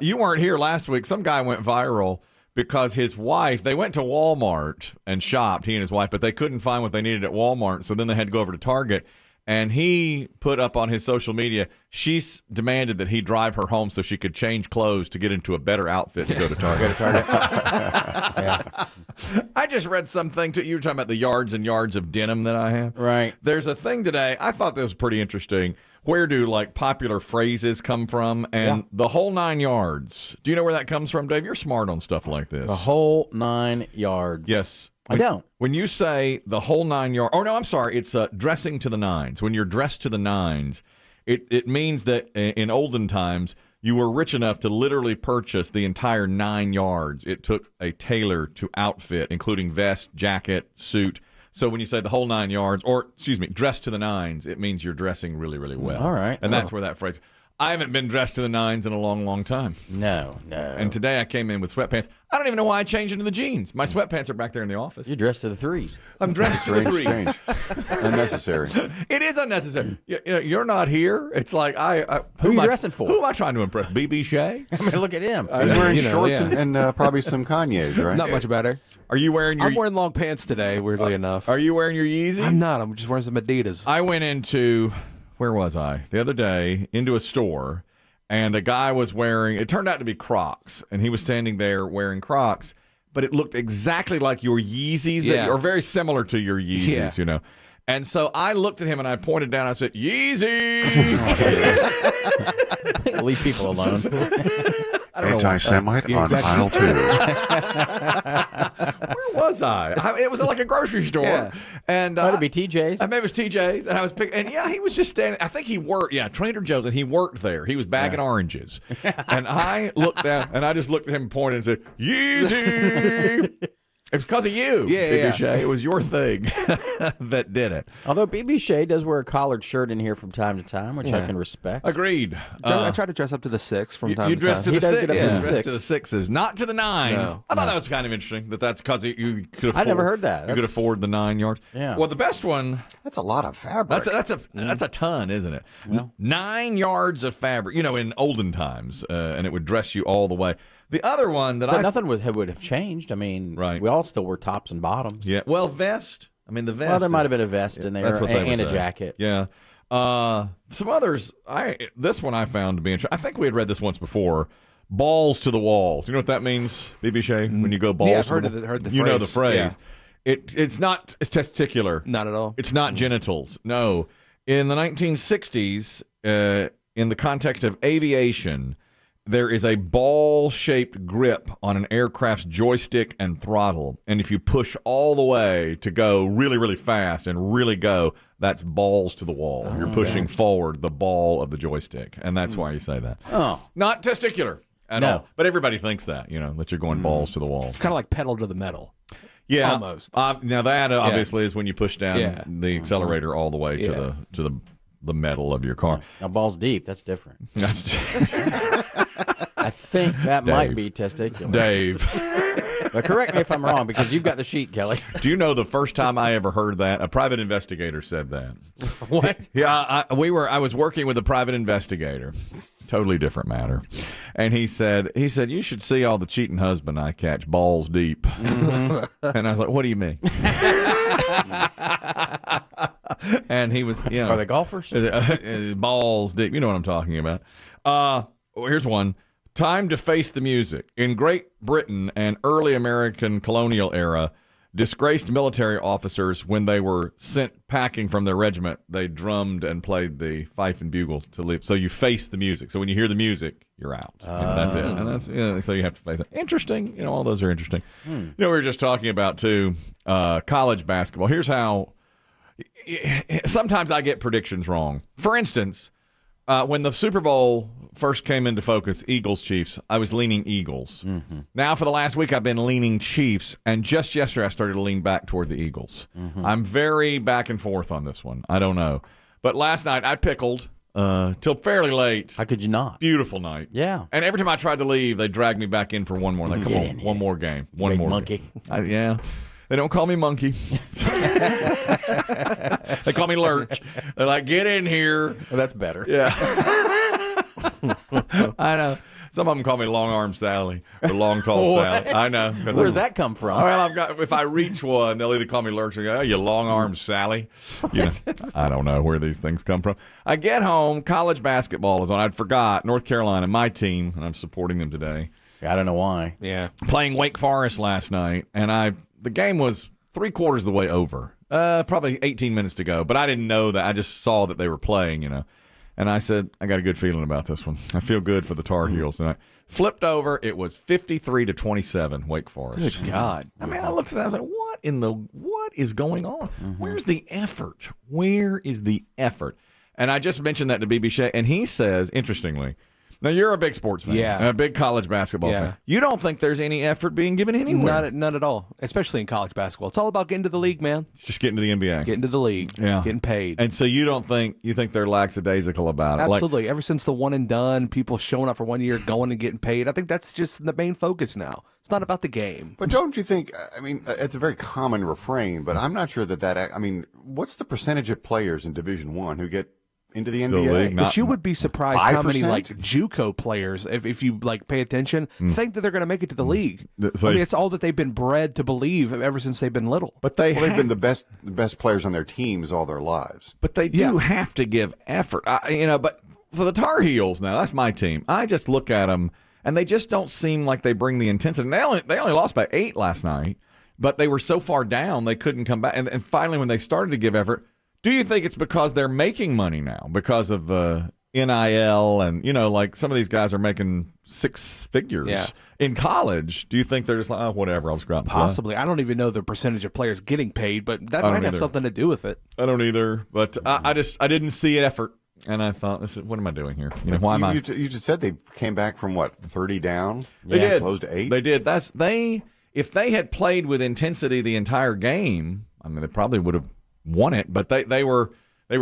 You weren't here last week. Some guy went viral because his wife, they went to Walmart and shopped, he and his wife, but they couldn't find what they needed at Walmart, so then they had to go over to Target. And he put up on his social media, she's demanded that he drive her home so she could change clothes to get into a better outfit to go to Target. Yeah. I just read something, you were talking about the yards and yards of denim that I have. Right. There's a thing today, I thought this was pretty interesting. Where do, like, popular phrases come from? And the whole 9 yards. Do you know where that comes from, Dave? You're smart on stuff like this. The whole 9 yards. Yes. I don't. When you say the whole 9 yards, oh, no, I'm sorry. It's dressing to the nines. When you're dressed to the nines, it means that in olden times, you were rich enough to literally purchase the entire 9 yards. It took a tailor to outfit, including vest, jacket, suit. So when you say the whole 9 yards, or, excuse me, dress to the nines, it means you're dressing really, really well. All right. And that's where that phrase, I haven't been dressed to the nines in a long, long time. No. And today I came in with sweatpants. I don't even know why I changed into the jeans. My sweatpants are back there in the office. You're dressed to the threes. I'm dressed to the threes. Unnecessary. It is unnecessary. You're not here. It's like, who are you dressing for? Who am I trying to impress? BB Shea? I mean, look at him. He's wearing shorts and probably some Kanye's, right? Not much better. Are you wearing your... I'm wearing long pants today, weirdly enough. Are you wearing your Yeezys? I'm not. I'm just wearing some Adidas. I went into... Where was I? The other day, into a store, and a guy was wearing... It turned out to be Crocs, and he was standing there wearing Crocs, but it looked exactly like your Yeezys, or very similar to your Yeezys, you know. And so I looked at him, and I pointed down, I said, Yeezy! Leave people alone. Anti-Semite on aisle 2. Where was I? It was like a grocery store. Yeah. And Might it be TJ's? Maybe it was TJ's. And I was picking, and he was just standing. I think he worked, Trader Joe's, and he worked there. He was bagging oranges. And I looked down, and I just looked at him and pointed and said, Yeezy! It's because of you, BB Shea. It was your thing that did it. Although BB Shea does wear a collared shirt in here from time to time, which I can respect. Agreed. I try to dress up to the 6 from time to time. You dress to the 6. Dress to the 6s, not to the 9s. No, I thought that was kind of interesting. That's because you could afford. I never heard that. You could afford the 9 yards. Yeah. Well, the best one. That's a lot of fabric. That's a ton, isn't it? Well, 9 yards of fabric. In olden times, and it would dress you all the way. The other one that nothing would have changed. I mean, we all still wear tops and bottoms. Yeah. Well, vest. I mean, the vest. Well, there might have been a vest in there and a jacket. Yeah. Some others. This one I found to be interesting. I think we had read this once before. Balls to the walls. You know what that means, BB Shea? When you go balls. Yeah, I've to heard the the phrase. You know the phrase. Yeah. It's not. It's testicular. Not at all. It's not genitals. No. In the 1960s, in the context of aviation, there is a ball-shaped grip on an aircraft's joystick and throttle. And if you push all the way to go really, really fast and really go, that's balls to the wall. You're pushing forward the ball of the joystick. And that's why you say that. Oh. Not testicular at all. But everybody thinks that, that you're going balls to the wall. It's kind of like pedal to the metal. Yeah. Almost. Now that obviously is when you push down the accelerator all the way to the metal of your car. Now, balls deep, that's different. That's I think that might be testicular. Dave. But correct me if I'm wrong, because you've got the sheet, Kelly. Do you know the first time I ever heard that? A private investigator said that. What? Yeah, I was working with a private investigator. Totally different matter. And he said, you should see all the cheating husband I catch balls deep. And I was like, what do you mean? And he was, Are they golfers? Balls deep. You know what I'm talking about. Here's one. Time to face the music. In Great Britain and early American colonial era, disgraced military officers, when they were sent packing from their regiment, they drummed and played the fife and bugle to leave. So you face the music. So when you hear the music, you're out. That's it. And that's so you have to face it. Interesting. All those are interesting. We were just talking about too college basketball. Here's how. Sometimes I get predictions wrong. For instance, when the Super Bowl first came into focus, Eagles-Chiefs, I was leaning Eagles. Now for the last week, I've been leaning Chiefs, and just yesterday I started to lean back toward the Eagles. I'm very back and forth on this one. I don't know. But last night, I pickled till fairly late. How could you not? Beautiful night. Yeah. And every time I tried to leave, they dragged me back in for one more. Like, come on, one more game. One more monkey. Yeah. They don't call me Monkey. They call me Lurch. They're like, get in here. Well, that's better. Yeah. I know. Some of them call me Long Arm Sally or Long Tall Sally. I know. Where does that come from? Well, if I reach one, they'll either call me Lurch or go, "Oh, you Long Arm Sally." You know, I don't know where these things come from. I get home, college basketball is on. I'd forgot North Carolina, my team, and I'm supporting them today. I don't know why. Yeah. Playing Wake Forest last night, and the game was 3/4 of the way over. Probably 18 minutes to go, but I didn't know that. I just saw that they were playing, And I said, I got a good feeling about this one. I feel good for the Tar Heels tonight. Flipped over, it was 53-27, Wake Forest. Good God. I mean, I looked at that, I was like, what is going on? Where's the effort? Where is the effort? And I just mentioned that to BB Shea, and he says, interestingly, now you're a big sports fan, Yeah, and a big college basketball fan. You don't think there's any effort being given anywhere? Not at all, especially in college basketball. It's all about getting to the league, man. It's just getting to the NBA. Getting to the league, getting paid. And so you think they're lackadaisical about it? Absolutely. Ever since the one and done, people showing up for 1 year, going and getting paid, I think that's just the main focus now. It's not about the game. But don't you think, I mean, it's a very common refrain, but I'm not sure I mean, what's the percentage of players in Division I who get into the NBA? But you would be surprised how many 5%? JUCO players, if you pay attention, think that they're going to make it to the league. I mean, it's all that they've been bred to believe ever since they've been little. But they've been the best players on their teams all their lives. But they do have to give effort, But for the Tar Heels now, that's my team. I just look at them, and they just don't seem like they bring the intensity. And they only lost by 8 last night, but they were so far down they couldn't come back. And finally, when they started to give effort. Do you think it's because they're making money now because of the NIL and, like some of these guys are making 6 figures in college? Do you think they're just like, oh, whatever, I'll just go out and Possibly. play? I don't even know the percentage of players getting paid, but that might have something to do with it. I don't either, but I didn't see effort, and I thought, what am I doing here? Why am I? You just said they came back from, 30 down? They did. Close to 8? They did. If they had played with intensity the entire game, I mean, they probably would have won it, but they were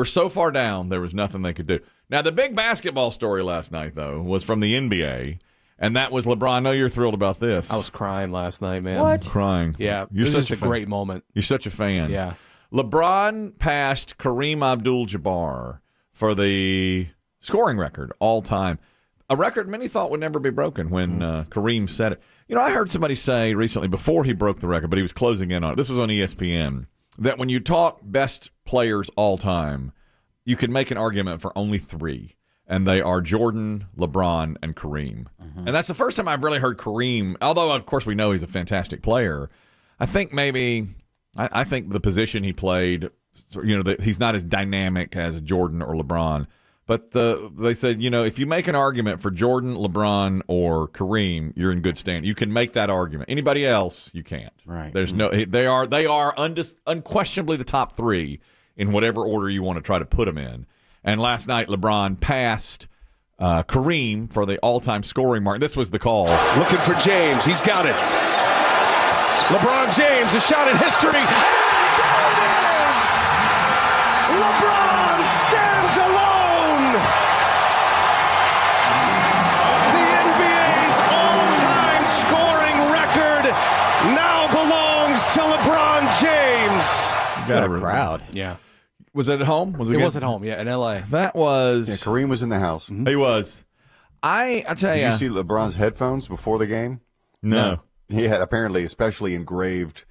so far down there was nothing they could do. Now the big basketball story last night though was from the NBA, and that was LeBron. I know you're thrilled about this. I was crying last night, man. What? Crying? Yeah, You're it was such just a great moment. You're such a fan. Yeah. LeBron passed Kareem Abdul-Jabbar for the scoring record all time. A record many thought would never be broken when Kareem said it. I heard somebody say recently before he broke the record, but he was closing in on it. This was on ESPN. That when you talk best players all time, you can make an argument for only 3, and they are Jordan, LeBron, and Kareem. And that's the first time I've really heard Kareem, although, of course, we know he's a fantastic player. I think I think the position he played, that he's not as dynamic as Jordan or LeBron. But they said, if you make an argument for Jordan, LeBron, or Kareem, you're in good stand. You can make that argument. Anybody else, you can't. Right. There's they are unquestionably the top 3 in whatever order you want to try to put them in. And last night, LeBron passed Kareem for the all-time scoring mark. This was the call. Looking for James. He's got it. LeBron James, a shot at history. LeBron stands alone. The NBA's all-time scoring record now belongs to LeBron James. Got a crowd. Yeah. Was it at home? It was at home, in L.A. That was... Yeah, Kareem was in the house. He was. I tell you... Did you see LeBron's headphones before the game? No. He had apparently especially engraved,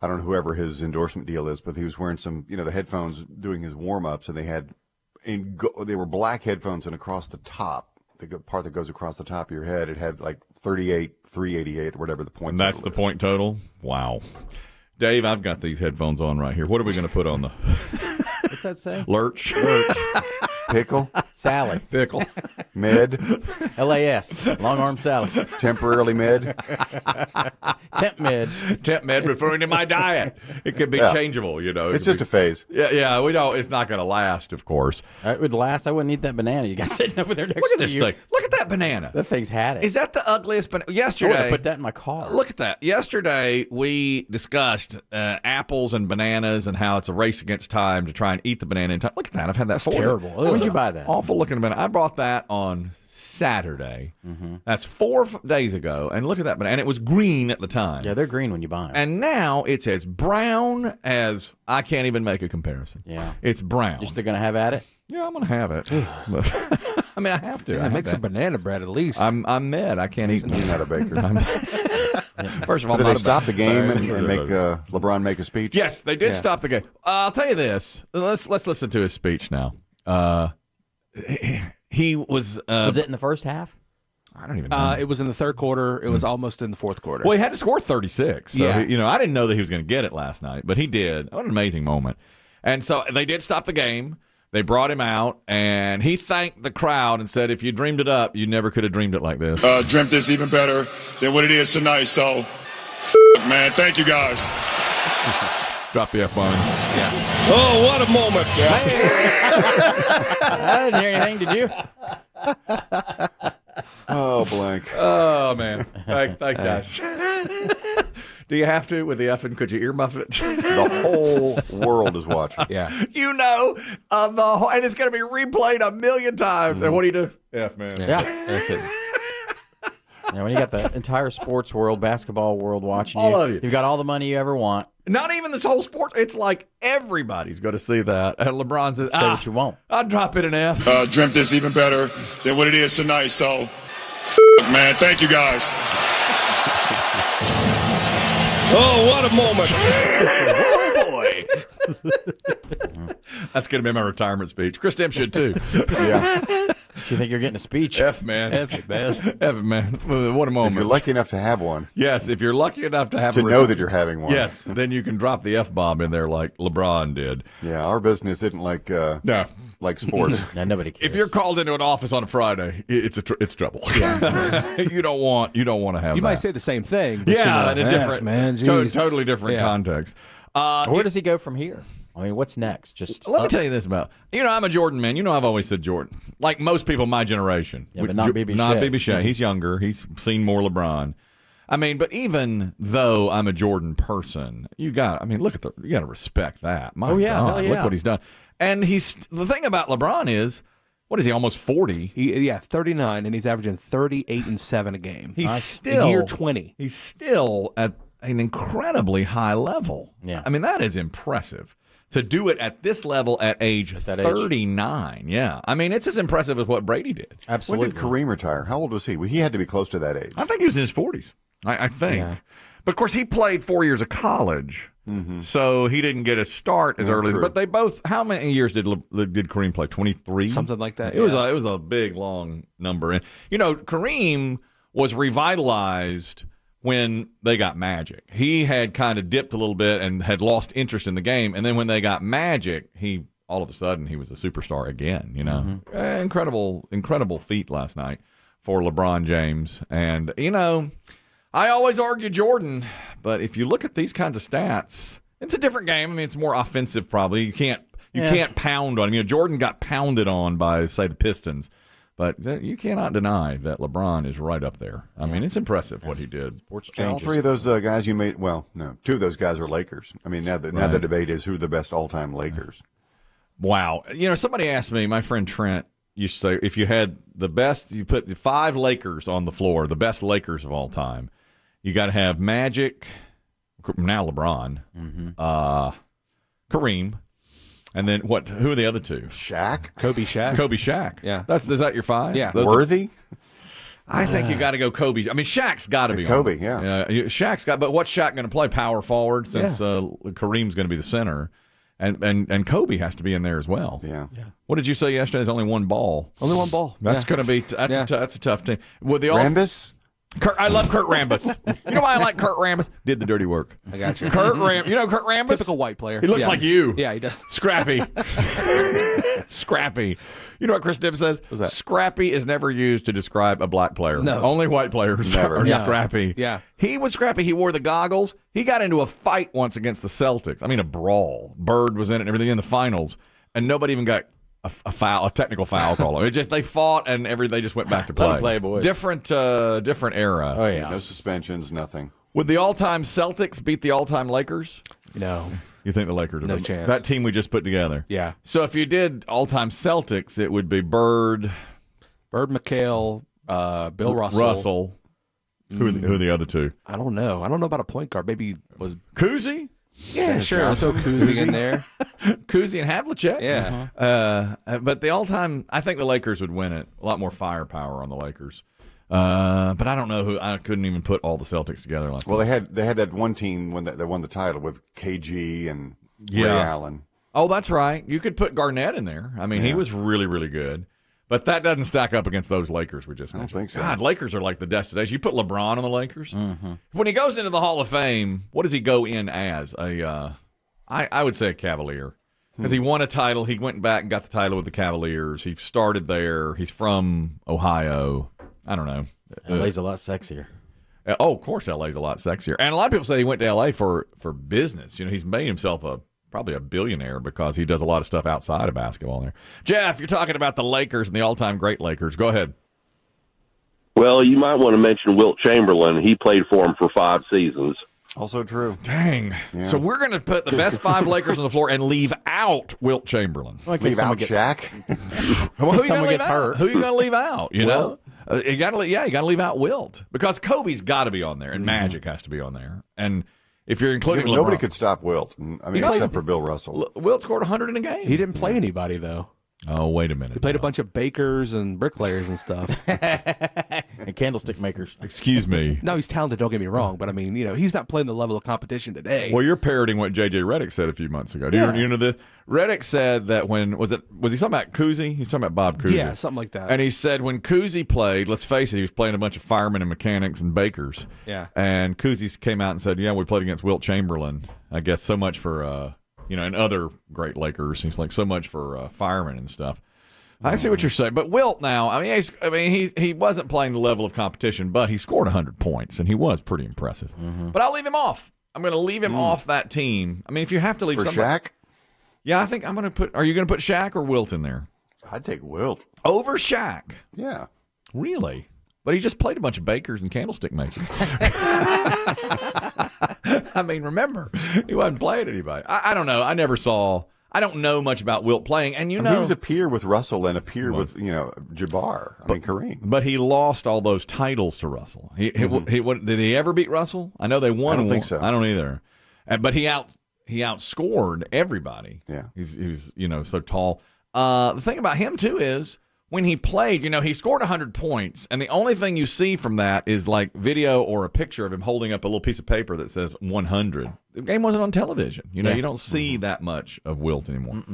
I don't know whoever his endorsement deal is, but he was wearing some, the headphones doing his warm-ups, and they were black headphones, and across the top, the part that goes across the top of your head, it had like 38, 388, or whatever the point And that's the point total? Wow. Dave, I've got these headphones on right here. What are we going to put on the... What's that say? Lurch. Pickle, Sally. Pickle. mid, LAS. Long Arm Sally. temporarily mid. Temp mid. Temp med referring to my diet. It could be changeable, It's just a phase. Yeah, we don't. It's not going to last, of course. It would last. I wouldn't eat that banana you got sitting over there next Look at to this you. thing. Look at that banana. That thing's had it. Is that the ugliest banana? I would Yesterday, have put that in my car. look at that. Yesterday, we discussed apples and bananas and how it's a race against time to try and eat the banana in time. Look at that. I've had that That's for terrible. you. Where'd you buy that? Awful looking banana. I bought that on Saturday. That's 4 days ago. And look at that banana. And it was green at the time. Yeah, they're green when you buy them. And now it's as brown as I can't even make a comparison. Yeah. It's brown. You're still going to have at it? Yeah, I'm going to have it. I mean, I have to. Yeah, make some banana bread at least. I'm mad. I can't eat. He's not a baker. First of all, Did I'm they not a stop the game baker. and make LeBron make a speech? Yes, they did stop the game. I'll tell you this. Let's listen to his speech now. He was. Was it in the first half? I don't even know. It was in the third quarter. It was almost in the fourth quarter. Well, he had to score 36. So, Yeah. I didn't know that he was going to get it last night, but he did. What an amazing moment. And so they did stop the game. They brought him out, and he thanked the crowd and said, if you dreamed it up, you never could have dreamed it like this. Dreamt this even better than what it is tonight. So, man, thank you guys. Drop the F-bomb. Yeah. Oh, what a moment. I didn't hear anything. Did you? Oh, blank. Oh, man. Thanks, guys. Do you have to with the effing? Could you earmuff it? The whole world is watching. Yeah. And it's going to be replayed a million times. And what do you do? F, man. Yeah. That's it. Yeah, when you got the entire sports world, basketball world watching All of you. You've got all the money you ever want. Not even this whole sport. It's like everybody's going to see that. And LeBron says, Say what you want. I'll drop it an F. Dreamt this even better than what it is tonight. So, man, thank you guys. Oh, what a moment. Oh, boy. That's going to be my retirement speech. Chris Demm should, too. Yeah. Do you think you're getting a speech? F, man. F, man. F, man. What a moment. If you're lucky enough to have one, Yes, if you're lucky enough to have to a know that you're having one. Yes, then you can drop the F-bomb in there like LeBron did. Yeah, our business isn't like No. like sports. No, nobody cares. If you're called into an office on a Friday, it's trouble. you don't want to have You that. might say the same thing. But yeah, in a "F, different man. Geez." totally different Yeah. context. Where does he go from here? I mean, what's next? Just Let me tell you this about I'm a Jordan man. I've always said Jordan. Like most people my generation. Yeah, but not BB Not Shea. BB Shea. He's younger. He's seen more LeBron. I mean, but even though I'm a Jordan person, you got to respect that. My Oh, yeah, God, hell yeah. look what he's done. And the thing about LeBron is, what is he, almost 40? 39, and he's averaging 38 and 7 a game. He's Nice. still In year 20. He's still at an incredibly high level. Yeah. I mean, that is impressive. To do it at this level at age that age. 39, yeah. I mean, it's as impressive as what Brady did. absolutely. When did Kareem retire? How old was he? Well, he had to be close to that age. I think he was in his 40s. I think. Yeah. But, of course, he played 4 years of college, so he didn't get a start as early. true. But they both, how many years did Kareem play? 23? Something like that. It was a big, long number. And, Kareem was revitalized when they got Magic. He had kind of dipped a little bit and had lost interest in the game. And then when they got Magic, all of a sudden he was a superstar again, Incredible feat last night for LeBron James. And, I always argue Jordan, but if you look at these kinds of stats, it's a different game. I mean, it's more offensive probably. You can't pound on him. Jordan got pounded on by, say, the Pistons. But you cannot deny that LeBron is right up there. I mean, it's impressive what he did. Sports And all changes. three of those guys you made, well, no, two of those guys are Lakers. I mean, now the debate is who are the best all-time Lakers. Wow. Somebody asked me, my friend Trent used to say, if you had the best, you put 5 Lakers on the floor, the best Lakers of all time, you got to have Magic, now LeBron, Kareem, and then what? Who are the other two? Shaq? Kobe Shaq. Kobe, Shaq. Yeah. Is that your 5? Yeah. Those Worthy? I think you got to go Kobe. I mean, Shaq's got to be Kobe, on. yeah. Shaq's got, but what's Shaq going to play? Power forward, since Kareem's going to be the center, and Kobe has to be in there as well. Yeah. What did you say yesterday? There's only one ball. Only one ball. That's going to be that's a tough team. With the Rambis? I love Kurt Rambis. You know why I like Kurt Rambis? Did the dirty work. I got you. Kurt Rambis? Typical white player. He looks Yeah. like you. Yeah, he does. Scrappy. Scrappy. You know what Chris Demm says? What's that? Scrappy is never used to describe a black player. No. Only white players Never. are Yeah. scrappy. Yeah. He was scrappy. He wore the goggles. He got into a fight once against the Celtics. I mean, a brawl. Bird was in it and everything in the finals, and nobody even got a technical foul call. They fought and they just went back to play. Let 'em play, boys. Different era. Oh, yeah. No suspensions, nothing. Would the all-time Celtics beat the all-time Lakers? No. You think the Lakers are No chance. That team we just put together. Yeah. So if you did all-time Celtics, it would be Bird, McHale, Bill Russell. Who are the other two? I don't know. I don't know about a point guard. Maybe was Kuzi? Yeah, sure. So Kuzi in there. Kuzi and Havlicek. Yeah. But the all-time, I think the Lakers would win it. A lot more firepower on the Lakers. But I don't know who. I couldn't even put all the Celtics together last night. Well, they had that one team that won the title with KG and Ray Allen. Oh, that's right. You could put Garnett in there. I mean, he was really, really good. But that doesn't stack up against those Lakers we just mentioned. I don't think so. God, Lakers are like the destination. You put LeBron on the Lakers. When he goes into the Hall of Fame, what does he go in as? I would say a Cavalier. Because he won a title. He went back and got the title with the Cavaliers. He started there. He's from Ohio. I don't know. LA's a lot sexier. Of course LA's a lot sexier. And a lot of people say he went to LA for business. You know, he's made himself probably a billionaire because he does a lot of stuff outside of basketball there. Jeff, you're talking about the Lakers and the all-time great Lakers. Go ahead. Well, you might want to mention Wilt Chamberlain. He played for him for 5 seasons. Also true. Dang. Yeah. So we're going to put the best 5 Lakers on the floor and leave out Wilt Chamberlain. Well, leave out Shaq? Well, who are you going to leave out? Who are you going to leave out? You know? You got to leave out Wilt because Kobe's got to be on there and Magic has to be on there. And if you're including LeBron, nobody could stop Wilt. I mean, except for Bill Russell. Wilt scored 100 in a game. He didn't play anybody, though. Oh, wait a minute. He played a bunch of bakers and bricklayers and stuff. And candlestick makers. Excuse me. No, he's talented, don't get me wrong, but I mean, he's not playing the level of competition today. Well, you're parroting what J.J. Redick said a few months ago. Do you know this? Redick said that was he talking about Kuzi? He's talking about Bob Cousy. Yeah, something like that. And he said when Kuzi played, let's face it, he was playing a bunch of firemen and mechanics and bakers. Yeah. And Kuzi came out and said, yeah, we played against Wilt Chamberlain. I guess so much for, and other great Lakers. He's like so much for firemen and stuff. I see what you're saying, but Wilt now. He wasn't playing the level of competition, but he scored 100 points, and he was pretty impressive. But I'll leave him off. I'm going to leave him off that team. I mean, if you have to leave for somebody, Shaq, yeah, I think I'm going to put. Are you going to put Shaq or Wilt in there? I'd take Wilt over Shaq. Yeah, really. But he just played a bunch of bakers and candlestick makers. I mean, remember, he wasn't playing anybody. I don't know. I don't know much about Wilt playing, and he was a peer with Russell and a peer with Jabbar. Kareem. But he lost all those titles to Russell. Did he ever beat Russell? I know they won. I don't think so. I don't either. But he outscored everybody. Yeah, he was so tall. The thing about him too is when he played, he scored 100 points, and the only thing you see from that is like video or a picture of him holding up a little piece of paper that says 100. The game wasn't on television. You don't see that much of Wilt anymore.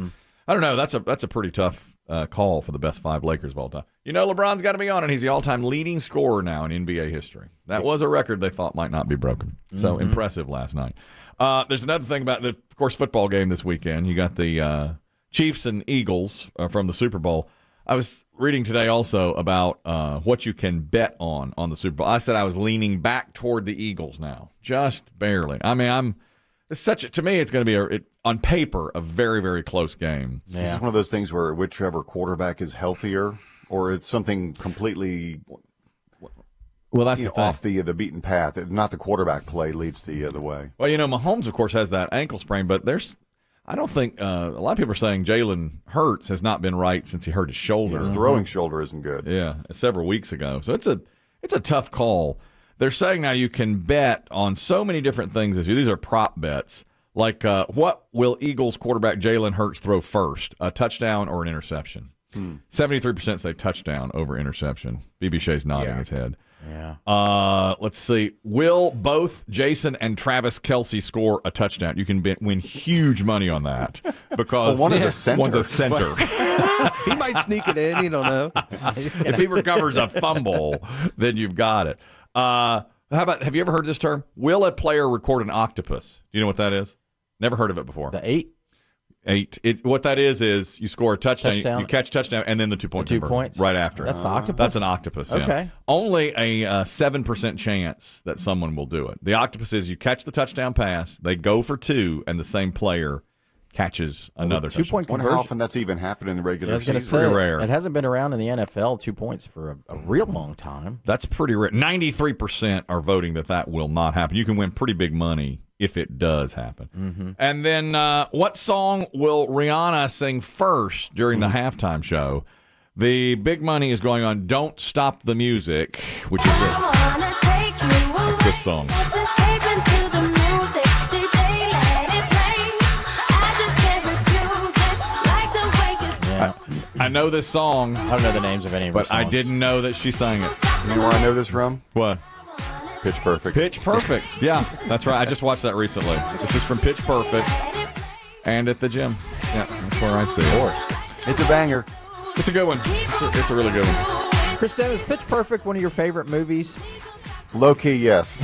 I don't know. That's a pretty tough call for the best 5 Lakers of all time. LeBron's got to be on it. He's the all-time leading scorer now in NBA history. That was a record they thought might not be broken. So impressive last night. There's another thing about the, of course, football game this weekend. You got the Chiefs and Eagles from the Super Bowl. I was reading today also about what you can bet on the Super Bowl. I said I was leaning back toward the Eagles now, just barely. I mean, to me, it's going to be on paper a very, very close game. Yeah. This is one of those things where whichever quarterback is healthier, or it's something completely that's off the beaten path. Not the quarterback play leads the way. Well, Mahomes, of course, has that ankle sprain, but I don't think a lot of people are saying Jalen Hurts has not been right since he hurt his shoulder. His throwing shoulder isn't good. Yeah, several weeks ago. So it's a tough call. They're saying now you can bet on so many different things this year. These are prop bets. Like what will Eagles quarterback Jalen Hurts throw first, a touchdown or an interception? 73% say touchdown over interception. BB Shea's nodding his head. Yeah. Let's see. Will both Jason and Travis Kelce score a touchdown? You can win huge money on that because one is a center. One's a center. He might sneak it in. You don't know. If he recovers a fumble, then you've got it. How about? Have you ever heard this term? Will a player record an octopus? Do you know what that is? Never heard of it before. The 8. What that is you score a touchdown. You catch a touchdown, and then the 2 point 2 points right after. That's the octopus. That's an octopus. Yeah. Okay. Only a 7% chance that someone will do it. The octopus is you catch the touchdown pass, they go for 2, and the same player catches another 2 point touchdown. conversion. How often that's even happened in the regular season? It's pretty rare. It hasn't been around in the NFL 2 points for a real long time. That's pretty rare. 93% are voting that will not happen. You can win pretty big money if it does happen. And then what song will Rihanna sing first during the halftime show? The big money is going on Don't Stop the Music, which is this song. I know this song, I don't know the names of any of her but I songs. didn't know that she sang it. You know where I know this from? What? Pitch Perfect. Pitch Perfect. Yeah, that's right. I just watched that recently. This is from Pitch Perfect and at the gym. Yeah, that's where I see it. Of course. It's a banger. It's a good one. It's a really good one. Chris Demm, is Pitch Perfect one of your favorite movies? Low key, yes.